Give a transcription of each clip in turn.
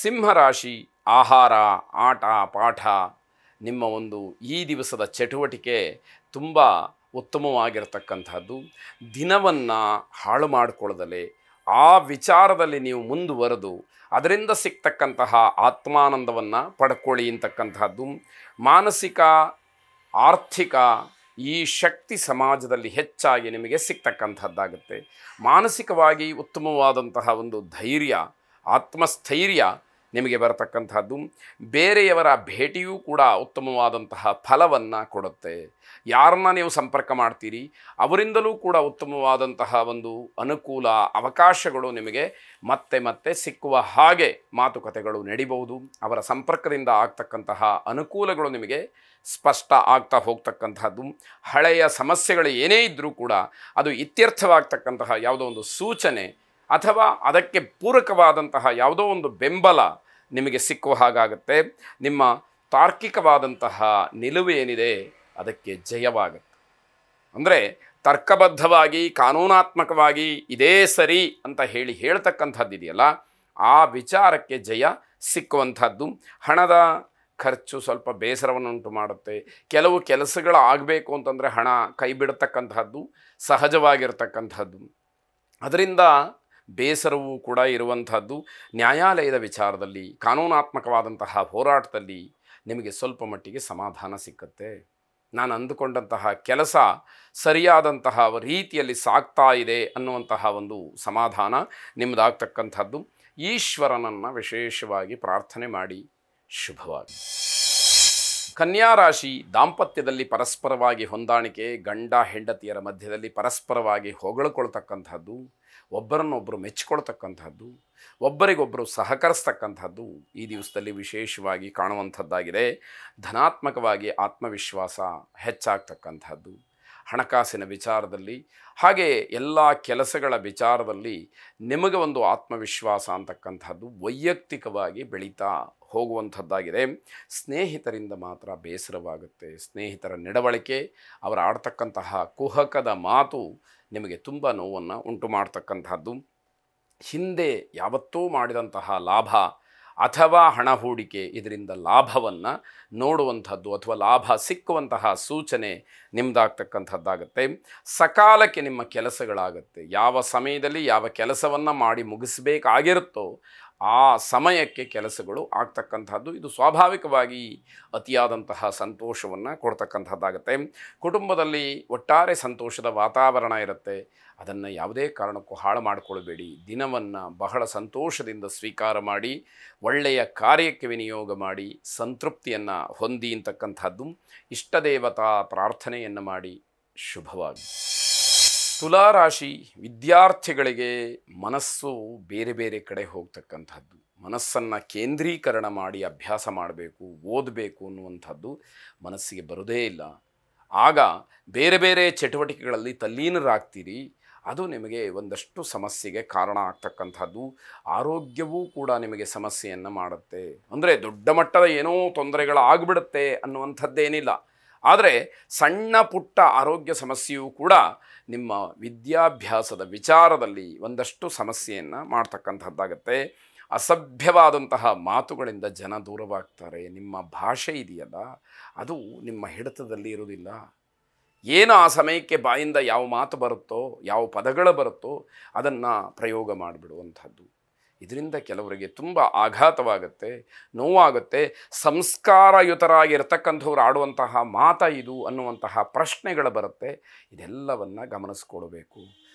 ಸಿಂಹರಾಶಿ ಆಹಾರ, ಆಟ, ಪಾಠ ನಿಮ್ಮ ಒಂದು ಈ ದಿವಸದ ಚಟುವಟಿಕೆ ತುಂಬ ಉತ್ತಮವಾಗಿರತಕ್ಕಂಥದ್ದು. ದಿನವನ್ನು ಹಾಳು ಮಾಡಿಕೊಳ್ಳದಲೇ ಆ ವಿಚಾರದಲ್ಲಿ ನೀವು ಮುಂದುವರೆದು ಅದರಿಂದ ಸಿಗ್ತಕ್ಕಂತಹ ಆತ್ಮಾನಂದವನ್ನು ಪಡ್ಕೊಳ್ಳಿ ಅಂತಕ್ಕಂಥದ್ದು. ಮಾನಸಿಕ, ಆರ್ಥಿಕ ಈ ಶಕ್ತಿ ಸಮಾಜದಲ್ಲಿ ಹೆಚ್ಚಾಗಿ ನಿಮಗೆ ಸಿಗ್ತಕ್ಕಂಥದ್ದಾಗುತ್ತೆ. ಮಾನಸಿಕವಾಗಿ ಉತ್ತಮವಾದಂತಹ ಒಂದು ಧೈರ್ಯ, ಆತ್ಮಸ್ಥೈರ್ಯ ನಿಮಗೆ ಬರತಕ್ಕಂಥದ್ದು. ಬೇರೆಯವರ ಭೇಟಿಯೂ ಕೂಡ ಉತ್ತಮವಾದಂತಹ ಫಲವನ್ನು ಕೊಡುತ್ತೆ. ಯಾರನ್ನ ನೀವು ಸಂಪರ್ಕ ಮಾಡ್ತೀರಿ ಅವರಿಂದಲೂ ಕೂಡ ಉತ್ತಮವಾದಂತಹ ಒಂದು ಅನುಕೂಲ, ಅವಕಾಶಗಳು ನಿಮಗೆ ಮತ್ತೆ ಮತ್ತೆ ಸಿಕ್ಕುವ ಹಾಗೆ ಮಾತುಕತೆಗಳು ನಡಿಬಹುದು. ಅವರ ಸಂಪರ್ಕದಿಂದ ಆಗ್ತಕ್ಕಂತಹ ಅನುಕೂಲಗಳು ನಿಮಗೆ ಸ್ಪಷ್ಟ ಆಗ್ತಾ ಹೋಗ್ತಕ್ಕಂಥದ್ದು. ಹಳೆಯ ಸಮಸ್ಯೆಗಳು ಏನೇ ಇದ್ದರೂ ಕೂಡ ಅದು ಇತ್ಯರ್ಥವಾಗ್ತಕ್ಕಂತಹ ಯಾವುದೋ ಒಂದು ಸೂಚನೆ ಅಥವಾ ಅದಕ್ಕೆ ಪೂರಕವಾದಂತಹ ಯಾವುದೋ ಒಂದು ಬೆಂಬಲ ನಿಮಗೆ ಸಿಕ್ಕುವ ಹಾಗಾಗುತ್ತೆ. ನಿಮ್ಮ ತಾರ್ಕಿಕವಾದಂತಹ ನಿಲುವು ಏನಿದೆ ಅದಕ್ಕೆ ಜಯವಾಗುತ್ತೆ. ಅಂದರೆ ತರ್ಕಬದ್ಧವಾಗಿ, ಕಾನೂನಾತ್ಮಕವಾಗಿ ಇದೇ ಸರಿ ಅಂತ ಹೇಳ್ತಕ್ಕಂಥದ್ದಿದೆಯಲ್ಲ, ಆ ವಿಚಾರಕ್ಕೆ ಜಯ ಸಿಕ್ಕುವಂಥದ್ದು. ಹಣದ ಖರ್ಚು ಸ್ವಲ್ಪ ಬೇಸರವನ್ನುಂಟು ಮಾಡುತ್ತೆ. ಕೆಲವು ಕೆಲಸಗಳು ಆಗಬೇಕು ಅಂತಂದರೆ ಹಣ ಕೈ ಬಿಡತಕ್ಕಂಥದ್ದು ಸಹಜವಾಗಿರ್ತಕ್ಕಂಥದ್ದು. ಅದರಿಂದ ಬೇಸರವೂ ಕೂಡ ಇರುವಂಥದ್ದು. ನ್ಯಾಯಾಲಯದ ವಿಚಾರದಲ್ಲಿ, ಕಾನೂನಾತ್ಮಕವಾದಂತಹ ಹೋರಾಟದಲ್ಲಿ ನಿಮಗೆ ಸ್ವಲ್ಪ ಮಟ್ಟಿಗೆ ಸಮಾಧಾನ ಸಿಕ್ಕತ್ತೆ. ನಾನು ಅಂದುಕೊಂಡಂತಹ ಕೆಲಸ ಸರಿಯಾದಂತಹ ರೀತಿಯಲ್ಲಿ ಸಾಗ್ತಾ ಇದೆ ಅನ್ನುವಂತಹ ಒಂದು ಸಮಾಧಾನ ನಿಮ್ಮದಾಗ್ತಕ್ಕಂಥದ್ದು. ಈಶ್ವರನನ್ನು ವಿಶೇಷವಾಗಿ ಪ್ರಾರ್ಥನೆ ಮಾಡಿ. ಶುಭವಾಗಿ. ಕನ್ಯಾ ರಾಶಿ ದಾಂಪತ್ಯದಲ್ಲಿ ಪರಸ್ಪರವಾಗಿ ಹೊಂದಾಣಿಕೆ, ಗಂಡ ಹೆಂಡತಿಯರ ಮಧ್ಯದಲ್ಲಿ ಪರಸ್ಪರವಾಗಿ ಹೊಗಳಿಕೊಳ್ತಕ್ಕಂಥದ್ದು, ಒಬ್ಬರನ್ನೊಬ್ಬರು ಮೆಚ್ಚಿಕೊಳ್ತಕ್ಕಂಥದ್ದು, ಒಬ್ಬರಿಗೊಬ್ಬರು ಸಹಕರಿಸ್ತಕ್ಕಂಥದ್ದು ಈ ದಿವಸದಲ್ಲಿ ವಿಶೇಷವಾಗಿ ಕಾಣುವಂಥದ್ದಾಗಿದೆ. ಧನಾತ್ಮಕವಾಗಿ ಆತ್ಮವಿಶ್ವಾಸ ಹೆಚ್ಚಾಗ್ತಕ್ಕಂಥದ್ದು. ಹಣಕಾಸಿನ ವಿಚಾರದಲ್ಲಿ ಹಾಗೆ ಎಲ್ಲ ಕೆಲಸಗಳ ವಿಚಾರದಲ್ಲಿ ನಿಮಗೆ ಒಂದು ಆತ್ಮವಿಶ್ವಾಸ ಅಂತಕ್ಕಂಥದ್ದು ವೈಯಕ್ತಿಕವಾಗಿ ಬೆಳೀತಾ ಹೋಗುವಂಥದ್ದಾಗಿದೆ. ಸ್ನೇಹಿತರಿಂದ ಮಾತ್ರ ಬೇಸರವಾಗುತ್ತೆ. ಸ್ನೇಹಿತರ ನಡವಳಿಕೆ, ಅವರು ಆಡ್ತಕ್ಕಂತಹ ಕುಹಕದ ಮಾತು ನಿಮಗೆ ತುಂಬ ನೋವನ್ನು ಉಂಟು ಮಾಡ್ತಕ್ಕಂಥದ್ದು. ಹಿಂದೆ ಯಾವತ್ತೂ ಮಾಡಿದಂತಹ ಲಾಭ ಅಥವಾ ಹಣ ಹೂಡಿಕೆ ಇದರಿಂದ ಲಾಭವನ್ನು ನೋಡುವಂಥದ್ದು ಅಥವಾ ಲಾಭ ಸಿಕ್ಕುವಂತಹ ಸೂಚನೆ ನಿಮ್ಮದಾಗ್ತಕ್ಕಂಥದ್ದಾಗುತ್ತೆ. ಸಕಾಲಕ್ಕೆ ನಿಮ್ಮ ಕೆಲಸಗಳಾಗುತ್ತೆ. ಯಾವ ಸಮಯದಲ್ಲಿ ಯಾವ ಕೆಲಸವನ್ನು ಮಾಡಿ ಮುಗಿಸಬೇಕಾಗಿರುತ್ತೋ ಆ ಸಮಯಕ್ಕೆ ಕೆಲಸಗಳು ಆಗ್ತಕ್ಕಂಥದ್ದು. ಇದು ಸ್ವಾಭಾವಿಕವಾಗಿ ಅತಿಯಾದಂತಹ ಸಂತೋಷವನ್ನು ಕೊಡ್ತಕ್ಕಂಥದ್ದಾಗುತ್ತೆ. ಕುಟುಂಬದಲ್ಲಿ ಒಟ್ಟಾರೆ ಸಂತೋಷದ ವಾತಾವರಣ ಇರುತ್ತೆ. ಅದನ್ನು ಯಾವುದೇ ಕಾರಣಕ್ಕೂ ಹಾಳು ಮಾಡಿಕೊಳ್ಬೇಡಿ. ದಿನವನ್ನು ಬಹಳ ಸಂತೋಷದಿಂದ ಸ್ವೀಕಾರ ಮಾಡಿ, ಒಳ್ಳೆಯ ಕಾರ್ಯಕ್ಕೆ ವಿನಿಯೋಗ ಮಾಡಿ, ಸಂತೃಪ್ತಿಯನ್ನು ಹೊಂದಿ ಅಂತಕ್ಕಂಥದ್ದು. ಇಷ್ಟದೇವತಾ ಪ್ರಾರ್ಥನೆಯನ್ನು ಮಾಡಿ. ಶುಭವಾಗಿ. ತುಲಾರಾಶಿ ವಿದ್ಯಾರ್ಥಿಗಳಿಗೆ ಮನಸ್ಸು ಬೇರೆ ಬೇರೆ ಕಡೆ ಹೋಗ್ತಕ್ಕಂಥದ್ದು. ಮನಸ್ಸನ್ನು ಕೇಂದ್ರೀಕರಣ ಮಾಡಿ ಅಭ್ಯಾಸ ಮಾಡಬೇಕು, ಓದಬೇಕು ಅನ್ನುವಂಥದ್ದು ಮನಸ್ಸಿಗೆ ಬರೋದೇ ಇಲ್ಲ. ಆಗ ಬೇರೆ ಬೇರೆ ಚಟುವಟಿಕೆಗಳಲ್ಲಿ ತಲ್ಲೀನರಾಗ್ತೀರಿ. ಅದು ನಿಮಗೆ ಒಂದಷ್ಟು ಸಮಸ್ಯೆಗೆ ಕಾರಣ ಆಗ್ತಕ್ಕಂಥದ್ದು. ಆರೋಗ್ಯವೂ ಕೂಡ ನಿಮಗೆ ಸಮಸ್ಯೆಯನ್ನು ಮಾಡುತ್ತೆ. ಅಂದರೆ ದೊಡ್ಡ ಮಟ್ಟದ ಏನೋ ತೊಂದರೆಗಳಾಗ್ಬಿಡುತ್ತೆ ಅನ್ನುವಂಥದ್ದೇನಿಲ್ಲ. ಆದರೆ ಸಣ್ಣ ಪುಟ್ಟ ಆರೋಗ್ಯ ಸಮಸ್ಯೆಯೂ ಕೂಡ ನಿಮ್ಮ ವಿದ್ಯಾಭ್ಯಾಸದ ವಿಚಾರದಲ್ಲಿ ಒಂದಷ್ಟು ಸಮಸ್ಯೆಯನ್ನು ಮಾಡ್ತಕ್ಕಂಥದ್ದಾಗತ್ತೆ. ಅಸಭ್ಯವಾದಂತಹ ಮಾತುಗಳಿಂದ ಜನ ದೂರವಾಗ್ತಾರೆ. ನಿಮ್ಮ ಭಾಷೆ ಇದೆಯಲ್ಲ ಅದು ನಿಮ್ಮ ಹಿಡಿತದಲ್ಲಿ ಇರುವುದಿಲ್ಲ. ಏನು ಆ ಸಮಯಕ್ಕೆ ಬಾಯಿಂದ ಯಾವ ಮಾತು ಬರುತ್ತೋ, ಯಾವ ಪದಗಳು ಬರುತ್ತೋ ಅದನ್ನು ಪ್ರಯೋಗ ಮಾಡಿಬಿಡುವಂಥದ್ದು. ಇದರಿಂದ ಕೆಲವರಿಗೆ ತುಂಬ ಆಘಾತವಾಗುತ್ತೆ, ನೋವಾಗುತ್ತೆ. ಸಂಸ್ಕಾರಯುತರಾಗಿರ್ತಕ್ಕಂಥವ್ರು ಆಡುವಂತಹ ಮಾತ ಇದು ಅನ್ನುವಂತಹ ಪ್ರಶ್ನೆಗಳು ಬರುತ್ತೆ. ಇದೆಲ್ಲವನ್ನು ಗಮನಿಸ್ಕೊಳ್ಬೇಕು.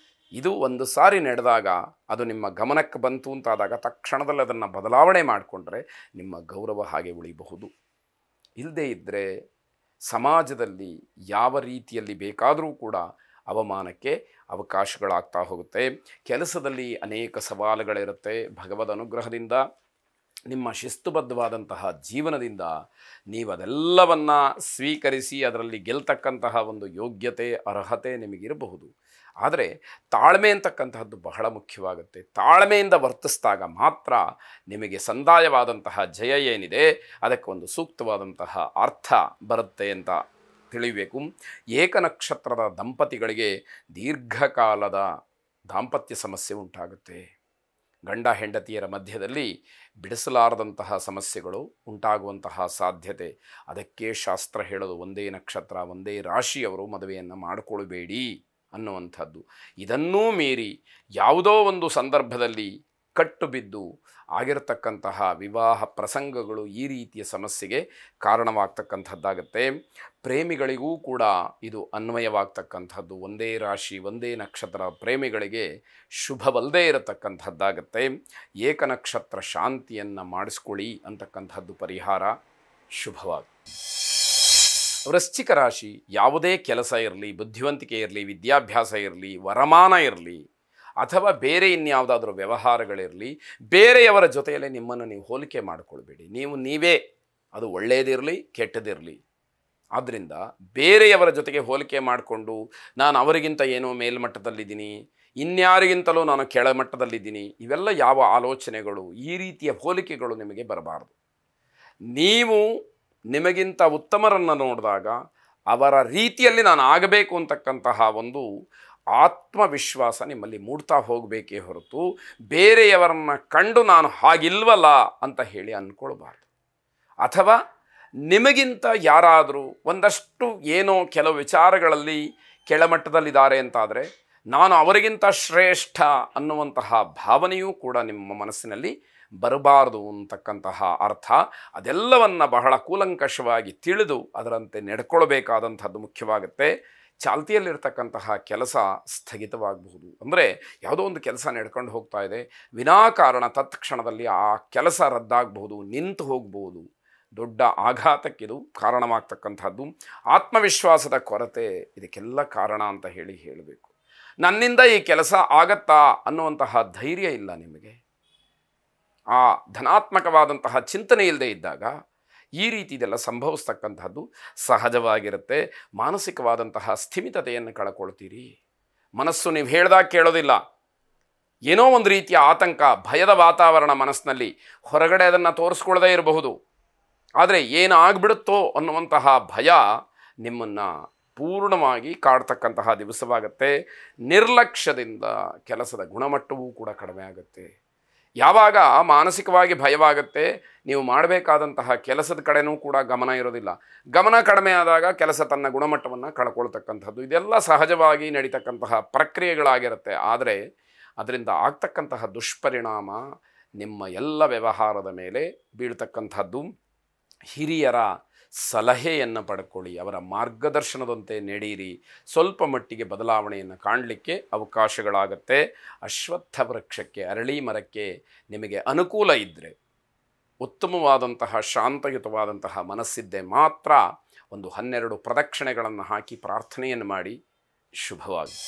ಇದು ಒಂದು ಸಾರಿ ನಡೆದಾಗ, ಅದು ನಿಮ್ಮ ಗಮನಕ್ಕೆ ಬಂತು ಅಂತಾದಾಗ ತಕ್ಷಣದಲ್ಲಿ ಅದನ್ನು ಬದಲಾವಣೆ ಮಾಡಿಕೊಂಡ್ರೆ ನಿಮ್ಮ ಗೌರವ ಹಾಗೆ ಉಳಿಬಹುದು. ಇಲ್ಲದೇ ಇದ್ದರೆ ಸಮಾಜದಲ್ಲಿ ಯಾವ ರೀತಿಯಲ್ಲಿ ಬೇಕಾದರೂ ಕೂಡ ಅವಮಾನಕ್ಕೆ ಅವಕಾಶಗಳಾಗ್ತಾ ಹೋಗುತ್ತೆ. ಕೆಲಸದಲ್ಲಿ ಅನೇಕ ಸವಾಲುಗಳಿರುತ್ತೆ. ಭಗವದ್ ಅನುಗ್ರಹದಿಂದ, ನಿಮ್ಮ ಶಿಸ್ತುಬದ್ಧವಾದಂತಹ ಜೀವನದಿಂದ ನೀವು ಅದೆಲ್ಲವನ್ನು ಸ್ವೀಕರಿಸಿ ಅದರಲ್ಲಿ ಗೆಲ್ತಕ್ಕಂತಹ ಒಂದು ಯೋಗ್ಯತೆ, ಅರ್ಹತೆ ನಿಮಗಿರಬಹುದು. ಆದರೆ ತಾಳ್ಮೆ ಅಂತಕ್ಕಂತಹದ್ದು ಬಹಳ ಮುಖ್ಯವಾಗುತ್ತೆ. ತಾಳ್ಮೆಯಿಂದ ವರ್ತಿಸಿದಾಗ ಮಾತ್ರ ನಿಮಗೆ ಸಂದಾಯವಾದಂತಹ ಜಯ ಏನಿದೆ ಅದಕ್ಕೆ ಒಂದು ಸೂಕ್ತವಾದಂತಹ ಅರ್ಥ ಬರುತ್ತೆ ಅಂತ ತಿಳಿಯಬೇಕು. ಏಕನಕ್ಷತ್ರದ ದಂಪತಿಗಳಿಗೆ ದೀರ್ಘಕಾಲದ ದಾಂಪತ್ಯ ಸಮಸ್ಯೆ ಉಂಟಾಗುತ್ತೆ. ಗಂಡ ಹೆಂಡತಿಯರ ಮಧ್ಯದಲ್ಲಿ ಬಿಡಿಸಲಾರದಂತಹ ಸಮಸ್ಯೆಗಳು ಉಂಟಾಗುವಂತಹ ಸಾಧ್ಯತೆ. ಅದಕ್ಕೆ ಶಾಸ್ತ್ರ ಹೇಳೋದು ಒಂದೇ ನಕ್ಷತ್ರ ಒಂದೇ ರಾಶಿಯವರು ಮದುವೆಯನ್ನು ಮಾಡಿಕೊಳ್ಳಬೇಡಿ ಅನ್ನುವಂಥದ್ದು. ಇದನ್ನೂ ಮೀರಿ ಯಾವುದೋ ಒಂದು ಸಂದರ್ಭದಲ್ಲಿ ಕಟ್ಟು ಬಿದ್ದು ಆಗಿರತಕ್ಕಂತಹ ವಿವಾಹ ಪ್ರಸಂಗಗಳು ಈ ರೀತಿಯ ಸಮಸ್ಯೆಗೆ ಕಾರಣವಾಗ್ತಕ್ಕಂಥದ್ದಾಗತ್ತೆ. ಪ್ರೇಮಿಗಳಿಗೂ ಕೂಡ ಇದು ಅನ್ವಯವಾಗ್ತಕ್ಕಂಥದ್ದು. ಒಂದೇ ರಾಶಿ ಒಂದೇ ನಕ್ಷತ್ರ ಪ್ರೇಮಿಗಳಿಗೆ ಶುಭವಲ್ಲದೇ ಇರತಕ್ಕಂಥದ್ದಾಗತ್ತೆ. ಏಕನಕ್ಷತ್ರ ಶಾಂತಿಯನ್ನು ಮಾಡಿಸ್ಕೊಳ್ಳಿ ಅಂತಕ್ಕಂಥದ್ದು ಪರಿಹಾರ ಶುಭವಾಗಿ. ವೃಶ್ಚಿಕ ರಾಶಿ ಯಾವುದೇ ಕೆಲಸ ಇರಲಿ, ಬುದ್ಧಿವಂತಿಕೆ ಇರಲಿ, ವಿದ್ಯಾಭ್ಯಾಸ ಇರಲಿ, ವರಮಾನ ಇರಲಿ ಅಥವಾ ಬೇರೆ ಇನ್ಯಾವುದಾದ್ರೂ ವ್ಯವಹಾರಗಳಿರಲಿ, ಬೇರೆಯವರ ಜೊತೆಯಲ್ಲೇ ನಿಮ್ಮನ್ನು ನೀವು ಹೋಲಿಕೆ ಮಾಡಿಕೊಳ್ಬೇಡಿ. ನೀವೇ, ಅದು ಒಳ್ಳೆಯದಿರಲಿ ಕೆಟ್ಟದಿರಲಿ. ಆದ್ದರಿಂದ ಬೇರೆಯವರ ಜೊತೆಗೆ ಹೋಲಿಕೆ ಮಾಡಿಕೊಂಡು ನಾನು ಅವರಿಗಿಂತ ಏನೋ ಮೇಲ್ಮಟ್ಟದಲ್ಲಿದ್ದೀನಿ, ಇನ್ಯಾರಿಗಿಂತಲೂ ನಾನು ಕೆಳಮಟ್ಟದಲ್ಲಿದ್ದೀನಿ, ಇವೆಲ್ಲ ಯಾವ ಆಲೋಚನೆಗಳು, ಈ ರೀತಿಯ ಹೋಲಿಕೆಗಳು ನಿಮಗೆ ಬರಬಾರದು. ನೀವು ನಿಮಗಿಂತ ಉತ್ತಮರನ್ನು ನೋಡಿದಾಗ ಅವರ ರೀತಿಯಲ್ಲಿ ನಾನು ಆಗಬೇಕು ಅಂತಕ್ಕಂತಹ ಒಂದು ಆತ್ಮವಿಶ್ವಾಸ ನಿಮ್ಮಲ್ಲಿ ಮೂಡ್ತಾ ಹೋಗಬೇಕೇ ಹೊರತು ಬೇರೆಯವರನ್ನು ಕಂಡು ನಾನು ಹಾಗಿಲ್ವಲ್ಲ ಅಂತ ಹೇಳಿ ಅಂದ್ಕೊಳ್ಬಾರ್ದು. ಅಥವಾ ನಿಮಗಿಂತ ಯಾರಾದರೂ ಒಂದಷ್ಟು ಏನೋ ಕೆಲವು ವಿಚಾರಗಳಲ್ಲಿ ಕೆಳಮಟ್ಟದಲ್ಲಿದ್ದಾರೆ ಅಂತಾದರೆ ನಾನು ಅವರಿಗಿಂತ ಶ್ರೇಷ್ಠ ಅನ್ನುವಂತಹ ಭಾವನೆಯೂ ಕೂಡ ನಿಮ್ಮ ಮನಸ್ಸಿನಲ್ಲಿ ಬರಬಾರದು ಅಂತಕ್ಕಂತಹ ಅರ್ಥ. ಅದೆಲ್ಲವನ್ನು ಬಹಳ ಕೂಲಂಕಷವಾಗಿ ತಿಳಿದು ಅದರಂತೆ ನಡ್ಕೊಳ್ಬೇಕಾದಂಥದ್ದು ಮುಖ್ಯವಾಗುತ್ತೆ. ಚಾಲ್ತಿಯಲ್ಲಿರ್ತಕ್ಕಂತಹ ಕೆಲಸ ಸ್ಥಗಿತವಾಗಬಹುದು. ಅಂದರೆ ಯಾವುದೋ ಒಂದು ಕೆಲಸ ನಡ್ಕೊಂಡು ಹೋಗ್ತಾ ಇದೆ, ವಿನಾಕಾರಣ ತತ್ಕ್ಷಣದಲ್ಲಿ ಆ ಕೆಲಸ ರದ್ದಾಗಬಹುದು, ನಿಂತು ಹೋಗ್ಬೋದು. ದೊಡ್ಡ ಆಘಾತಕ್ಕಿದು ಕಾರಣವಾಗ್ತಕ್ಕಂಥದ್ದು. ಆತ್ಮವಿಶ್ವಾಸದ ಕೊರತೆ ಇದಕ್ಕೆಲ್ಲ ಕಾರಣ ಅಂತ ಹೇಳಬೇಕು. ನನ್ನಿಂದ ಈ ಕೆಲಸ ಆಗತ್ತಾ ಅನ್ನುವಂತಹ ಧೈರ್ಯ ಇಲ್ಲ ನಿಮಗೆ. ಆ ಧನಾತ್ಮಕವಾದಂತಹ ಚಿಂತನೆ ಇಲ್ಲದೆ ಇದ್ದಾಗ ಈ ರೀತಿ ಇದೆಲ್ಲ ಸಂಭವಿಸ್ತಕ್ಕಂಥದ್ದು ಸಹಜವಾಗಿರುತ್ತೆ. ಮಾನಸಿಕವಾದಂತಹ ಸ್ಥಿಮಿತತೆಯನ್ನು ಕಳ್ಕೊಳ್ತೀರಿ. ಮನಸ್ಸು ನೀವು ಹೇಳ್ದಾಗ ಕೇಳೋದಿಲ್ಲ. ಏನೋ ಒಂದು ರೀತಿಯ ಆತಂಕ, ಭಯದ ವಾತಾವರಣ ಮನಸ್ಸಿನಲ್ಲಿ, ಹೊರಗಡೆ ಅದನ್ನು ತೋರಿಸ್ಕೊಳ್ಳದೇ ಇರಬಹುದು. ಆದರೆ ಏನಾಗ್ಬಿಡುತ್ತೋ ಅನ್ನುವಂತಹ ಭಯ ನಿಮ್ಮನ್ನು ಪೂರ್ಣವಾಗಿ ಕಾಡ್ತಕ್ಕಂತಹ ದಿವಸವಾಗುತ್ತೆ. ನಿರ್ಲಕ್ಷ್ಯದಿಂದ ಕೆಲಸದ ಗುಣಮಟ್ಟವೂ ಕೂಡ ಕಡಿಮೆ ಆಗುತ್ತೆ. ಯಾವಾಗ ಮಾನಸಿಕವಾಗಿ ಭಯವಾಗುತ್ತೆ, ನೀವು ಮಾಡಬೇಕಾದಂತಹ ಕೆಲಸದ ಕಡೆನೂ ಕೂಡ ಗಮನ ಇರೋದಿಲ್ಲ. ಗಮನ ಕಡಿಮೆ ಆದಾಗ ಕೆಲಸ ತನ್ನ ಗುಣಮಟ್ಟವನ್ನು ಕಳ್ಕೊಳ್ತಕ್ಕಂಥದ್ದು. ಇದೆಲ್ಲ ಸಹಜವಾಗಿ ನಡೀತಕ್ಕಂತಹ ಪ್ರಕ್ರಿಯೆಗಳಾಗಿರುತ್ತೆ. ಆದರೆ ಅದರಿಂದ ಆಗ್ತಕ್ಕಂತಹ ದುಷ್ಪರಿಣಾಮ ನಿಮ್ಮ ಎಲ್ಲ ವ್ಯವಹಾರದ ಮೇಲೆ ಬೀಳ್ತಕ್ಕಂಥದ್ದು. ಹಿರಿಯರ ಸಲಹೆಯನ್ನು ಪಡ್ಕೊಳ್ಳಿ, ಅವರ ಮಾರ್ಗದರ್ಶನದಂತೆ ನಡೆಯಿರಿ. ಸ್ವಲ್ಪ ಮಟ್ಟಿಗೆ ಬದಲಾವಣೆಯನ್ನು ಕಾಣಲಿಕ್ಕೆ ಅವಕಾಶಗಳಾಗತ್ತೆ. ಅಶ್ವತ್ಥ ವೃಕ್ಷಕ್ಕೆ, ಅರಳಿ ಮರಕ್ಕೆ ನಿಮಗೆ ಅನುಕೂಲ ಇದ್ದರೆ, ಉತ್ತಮವಾದಂತಹ ಶಾಂತಯುತವಾದಂತಹ ಮನಸ್ಸಿದ್ದೆ ಮಾತ್ರ ಒಂದು 12 ಪ್ರದಕ್ಷಿಣೆಗಳನ್ನು ಹಾಕಿ ಪ್ರಾರ್ಥನೆಯನ್ನು ಮಾಡಿ. ಶುಭವಾಗಿ.